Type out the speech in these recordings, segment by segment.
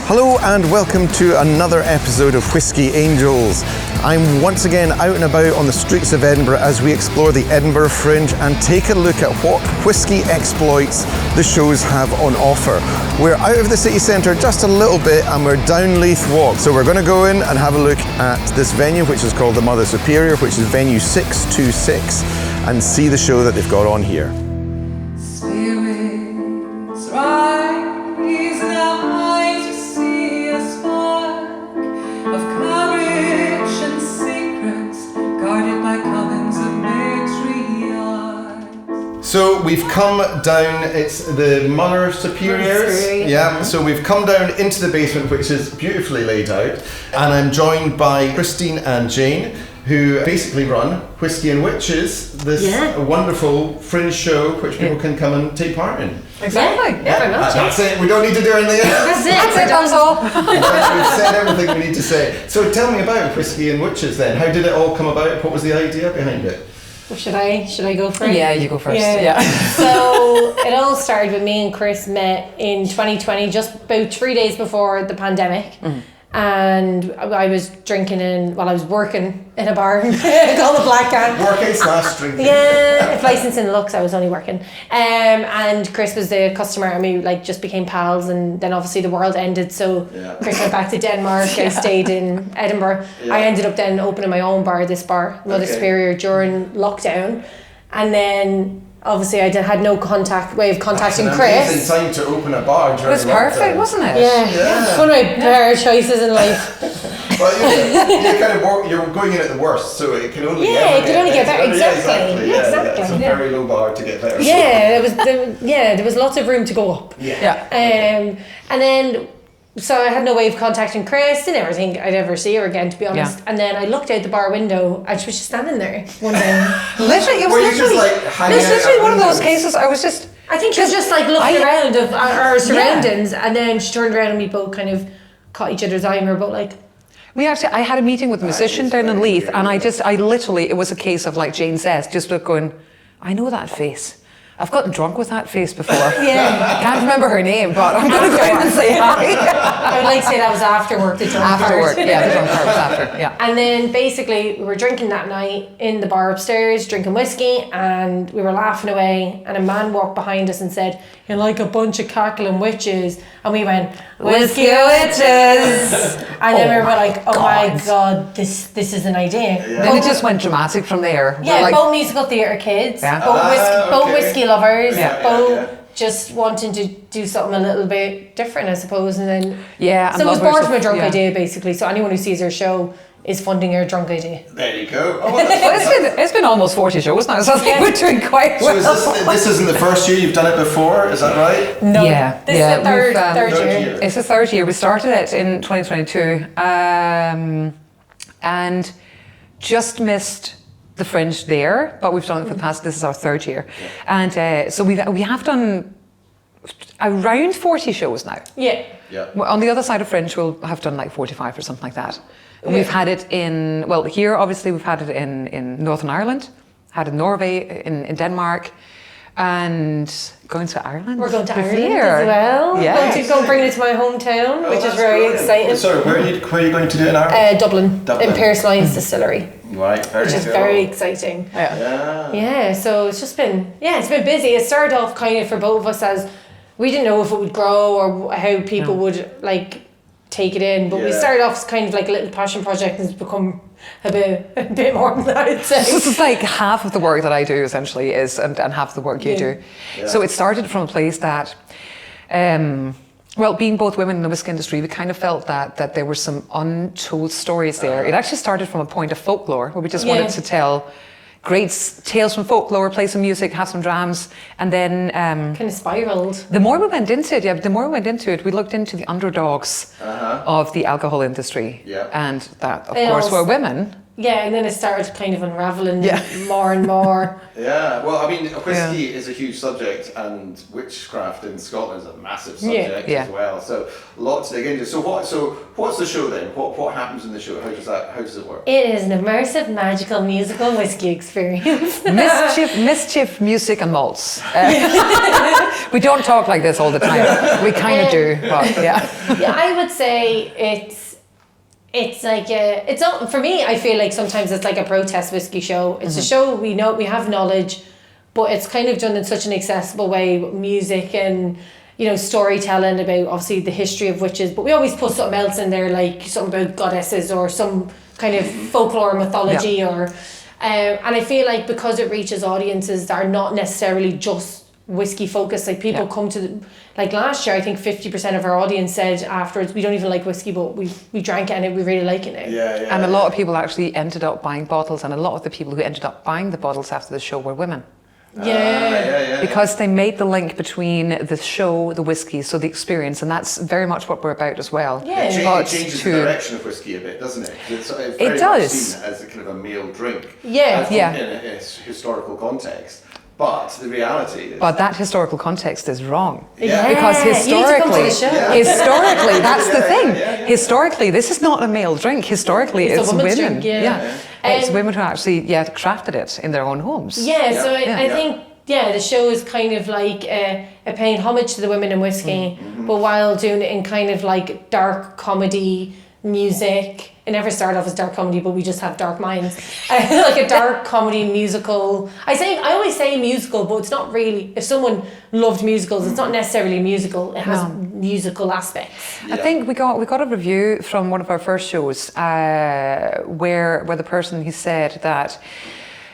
Hello and welcome to another episode of Whisky Angels. I'm once again out and about on the streets of Edinburgh as we explore the Edinburgh Fringe and take a look at what whisky exploits the shows have on offer. We're out of the city centre just a little bit and we're down Leith Walk. So we're going to go in and have a look at this venue, which is called the Mother Superior, which is venue 626, and see the show that they've got on here. Spirits rise now to see a spark of courage and secrets guarded by covens of matriarchs. So we've come down, it's the Mother Superiors. Yeah, so we've come down into the basement, which is beautifully laid out, and I'm joined by Christine and Jane, who basically run Whisky and Witches, this wonderful fringe show which people can come and take part in. Exactly. Yeah. That's it. We don't need to do anything else. That's all. We've said everything we need to say. So tell me about Whisky and Witches then. How did it all come about? What was the idea behind it? Well, should I go first? Yeah, you go first. Yeah. So it all started with me and Chris met in 2020, just about 3 days before the pandemic. Mm. And I was drinking I was working in a bar called the Black Cat. Working/drinking. Yeah, if licensing looks, I was only working. And Chris was the customer and we just became pals, and then obviously the world ended, so Chris went back to Denmark, I stayed in Edinburgh. I ended up then opening my own bar, Mother Superior, during lockdown. And then obviously I had no way of contacting Chris. Amazing time to open a bar during It was perfect, wasn't it? Yeah. It's one of my better choices in life. Well, you're going in at the worst, so it can only get better. Exactly. It's a very low bar to get better. Yeah, there was lots of room to go up. And then so I had no way of contacting Chris. I never think I'd ever see her again, to be honest. And then I looked out the bar window and she was just standing there one day. Literally, it was literally one of those cases. I think she was just looking around of our surroundings, and then she turned around and we both kind of caught each other's eye, and we were both like. I had a meeting with a musician down in Leith, and I literally, it was a case of, like Jane says, just going, I know that face. I've gotten drunk with that face before. I can't remember her name, but I'm going to go out and say hi. I would like to say that was after work, the drunk part. After work, the drunk part was after, And then basically we were drinking that night in the bar upstairs, drinking whiskey, and we were laughing away, and a man walked behind us and said, "You're like a bunch of cackling witches." And we went, "Whisky and Witches!" And then we were like, oh my God, this is an idea. Then it just went dramatic from there. Yeah, both musical theatre kids, both whiskey lovers, both just wanting to do something a little bit different, I suppose. And then so it was born from a drunk idea, basically. So anyone who sees our show is funding our drunk idea. There you go. Oh, it's been almost 40 shows now, so I think we're doing quite well. So this isn't the first year you've done it before, is that right? No. This is the third year. It's the third year. We started it in 2022 and just missed the Fringe there, but we've done it for the past, this is our third year. And so we have done around 40 shows now. Yeah. On the other side of Fringe, we'll have done like 45 or something like that. And we've had it here obviously we've had it in Northern Ireland, had it in Norway, in Denmark, and going to Ireland. We're going to Ireland as well. Yeah. Going to bring it to my hometown, which is very exciting. Sorry, where are you going to do it in Ireland? Dublin. In Pierce Lyons Distillery. Right, which is very exciting. Yeah, so it's just been, it's been busy. It started off kind of for both of us as we didn't know if it would grow or how people would take it in, but we started off as kind of like a little passion project, and it's become a bit more than that, I'd say. So it's like half of the work that I do essentially is, and half the work you do. So it started from a place that, being both women in the whisky industry, we kind of felt that there were some untold stories there. It actually started from a point of folklore, where we just wanted to tell great tales from folklore, play some music, have some drams, and then kind of spiraled. The more we went into it, we looked into the underdogs of the alcohol industry, and that, of course, were women. and then it started kind of unraveling more and more. Yeah, well, I mean, whiskey is a huge subject, and witchcraft in Scotland is a massive subject as well. So, lots to dig into. So, what's the show then? What happens in the show? How does it work? It is an immersive, magical, musical whiskey experience. mischief, music, and malts. We don't talk like this all the time. We kind of do, but yeah. Yeah, I would say it's like for me, I feel like sometimes it's like a protest whiskey show. It's a show we have knowledge, but it's kind of done in such an accessible way with music and, you know, storytelling about obviously the history of witches, but we always put something else in there, like something about goddesses or some kind of folklore mythology or and I feel like because it reaches audiences that are not necessarily just whiskey focused, like people come to like last year I think 50% of our audience said afterwards, we don't even like whiskey, but we drank it and we really like it now. And a lot of people actually ended up buying bottles, and a lot of the people who ended up buying the bottles after the show were women. Because they made the link between the show, the whiskey, so the experience, and that's very much what we're about as well. It changes the direction of whiskey a bit, doesn't it? It's very much seen as a kind of a male drink. In a historical context. But the reality is... But that historical context is wrong. Because historically, that's the thing. Historically, this is not a male drink. Historically, it's women. Drink, It's women who actually crafted it in their own homes. I think the show is kind of like paying homage to the women in whiskey, but while doing it in kind of like dark comedy music. It never started off as dark comedy, but we just have dark minds. Like a dark comedy musical. I always say musical, but it's not really. If someone loved musicals, it's not necessarily a musical. It has musical aspects. I think we got a review from one of our first shows where the person, he said that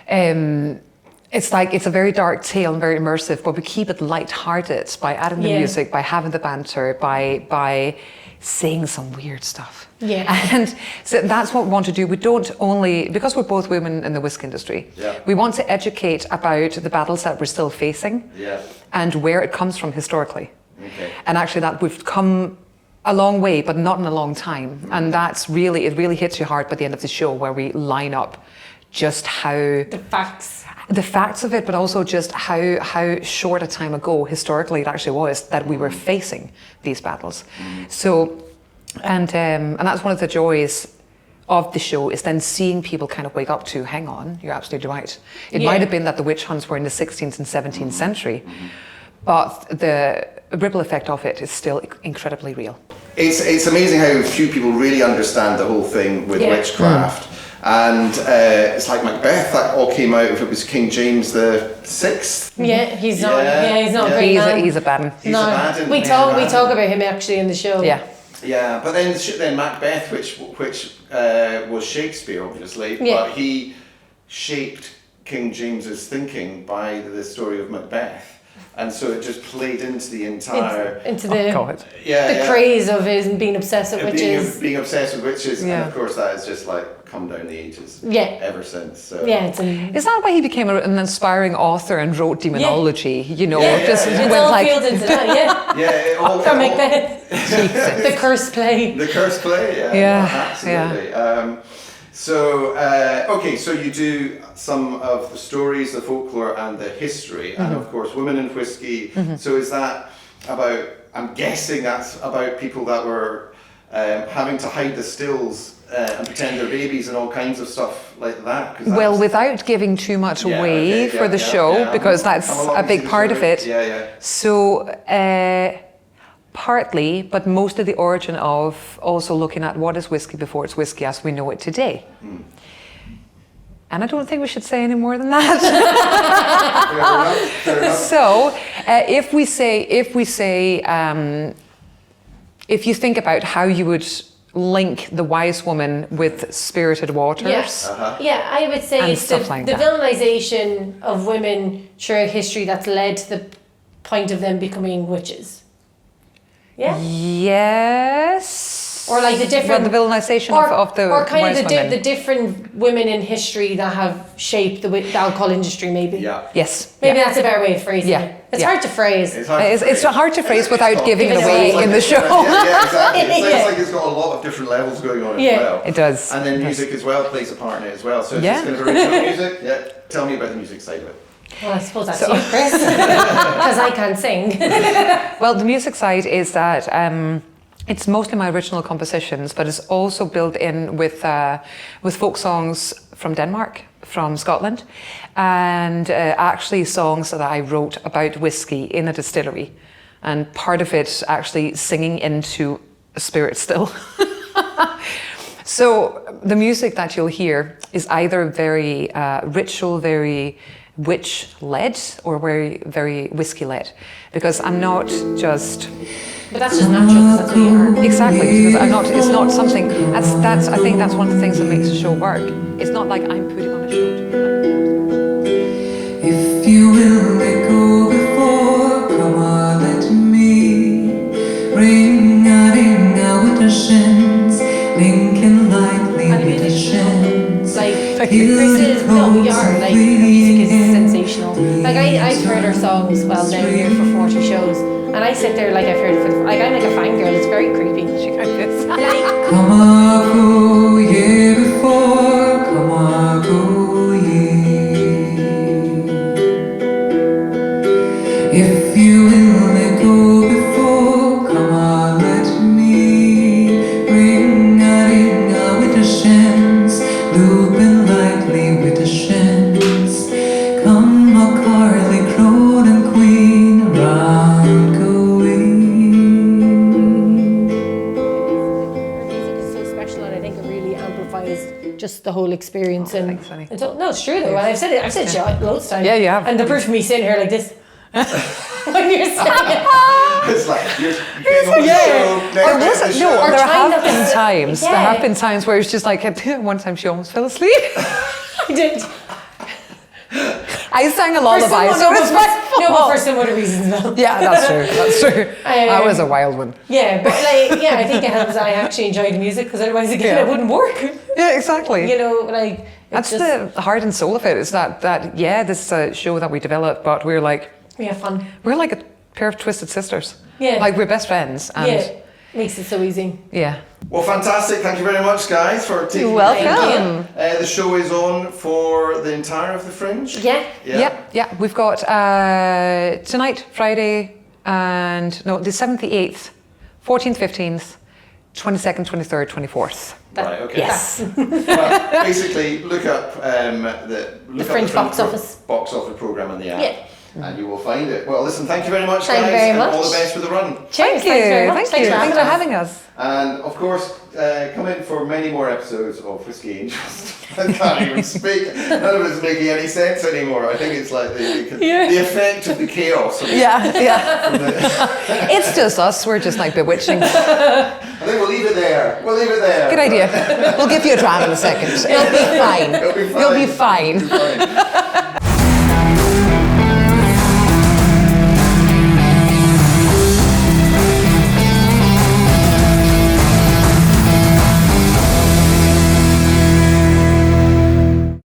it's a very dark tale and very immersive, but we keep it light-hearted by adding the music, by having the banter, by saying some weird stuff. And so that's what we want to do. We don't only, because we're both women in the whiskey industry, we want to educate about the battles that we're still facing and where it comes from historically. And actually that we've come a long way, but not in a long time. And it really hits you hard by the end of the show, where we line up just how... The facts of it, but also just how short a time ago historically it actually was that we were facing these battles. So, and that's one of the joys of the show, is then seeing people kind of wake up to, hang on, you're absolutely right. It might have been that the witch hunts were in the 16th and 17th century, but the ripple effect of it is still incredibly real. It's amazing how few people really understand the whole thing with witchcraft. And it's like Macbeth, that all came out if it was King James the Sixth. He's not a great man. He's a bad one. He's a bad one. We talk about him actually in the show. But then Macbeth, which was Shakespeare obviously, but he shaped King James's thinking by the story of Macbeth. And so it just played into the entire... the craze of his being obsessed with witches. Being obsessed with witches, and of course that has just like come down the ages ever since. So. Is that why he became an inspiring author and wrote demonology? You know, it's all field into that, from Macbeth. The cursed play. The cursed play, absolutely. So you do some of the stories, the folklore and the history, and of course women in whiskey. So is that about, I'm guessing that's about people that were having to hide the stills and pretend they're babies and all kinds of stuff like that? Well, without giving too much away for the show, because that's a big part of it. So partly, but mostly the origin of also looking at what is whiskey before it's whiskey as we know it today. And I don't think we should say any more than that. Fair enough. So, if you think about how you would link the wise woman with spirited waters. I would say it's the villainization of women throughout history that's led to the point of them becoming witches. Yes. Or like the different... the villainization of the or kind wise of women. the different women in history that have shaped the alcohol industry, maybe. Yes. Maybe that's a better way of phrasing it. It's hard to phrase. It's hard to phrase without giving it away in the show. Exactly. It sounds like it's it's got a lot of different levels going on as well. It does. And then music as well plays a part in it as well. So it's just kind of original music. Yeah. Tell me about the music side of it. Well, I suppose that's you, Chris, because I can't sing. Well, the music side is that it's mostly my original compositions, but it's also built in with folk songs from Denmark, from Scotland, and actually songs that I wrote about whiskey in a distillery, and part of it actually singing into a spirit still. So the music that you'll hear is either very ritual, very witch-led, or very whiskey-led, because I'm not just... But that's just natural, that's who you are. Exactly, because I'm not, it's not something, that's I think that's one of the things that makes a show work. It's not like I'm putting on a show to be like... If you will let go before, come on, let me ring out with the shins, linking lightly with the shins. Like Chris is, no, you are, like, her music is sensational. Like I've heard her songs, well, now here for 40 shows, and I sit there like I've heard it for, like I'm like a fangirl, it's very creepy. She kind of is. Like, come on, go ye before, come on, go ye. If you will let go before, come on, let me ring out with the shins, looping lightly with the shins. Come, a Carly, crone and queen, around go we. her music is so special, and I think it really amplifies just the whole experience. And thanks, honey. no, it's true though. And I've said it loads of times. Yeah, you have. And the proof of me sitting here like this when you're saying it. It's like you're getting on the show. There wasn't, no, Or there trying have not to- been times. Yeah. There have been times where it's just like one time she almost fell asleep. I did. I sang a lullaby, so it's my fault. No, but for some other reasons though. Yeah, that's true. That's true. That was a wild one. Yeah, but like, yeah, I think it helps. I actually enjoy the music, because otherwise, again, it wouldn't work. Yeah, exactly. You know, like That's the heart and soul of it. Is that yeah, this is a show that we developed, but we're like we have fun. we're like a pair of twisted sisters. Yeah. Like we're best friends. And Yeah, makes it so easy. yeah. Well, fantastic. Thank you very much, guys, for taking You're welcome. the time. The show is on for the entire of the Fringe. Yeah. Yeah. We've got tonight, Friday, and no, the 7th, the 8th, 14th, 15th, 22nd, 23rd, 24th. Right, okay. Yes. Well, basically, look up the Fringe box office program on the app. Yeah. And you will find it. Well, listen, thank you very much, Thank guys, you very and much. all the best with the run. Thank you. Thanks very much. Thank you. Thanks Thanks for having us. And of course, come in for many more episodes of Whisky Angels. I can't even speak. None of it's making any sense anymore. I think it's like the effect of the chaos. Yeah. It's just us. We're just like bewitching. I think we'll leave it there. Good idea. We'll give you a dram in a second. It'll be fine. It'll be fine. You'll be fine. It'll be fine.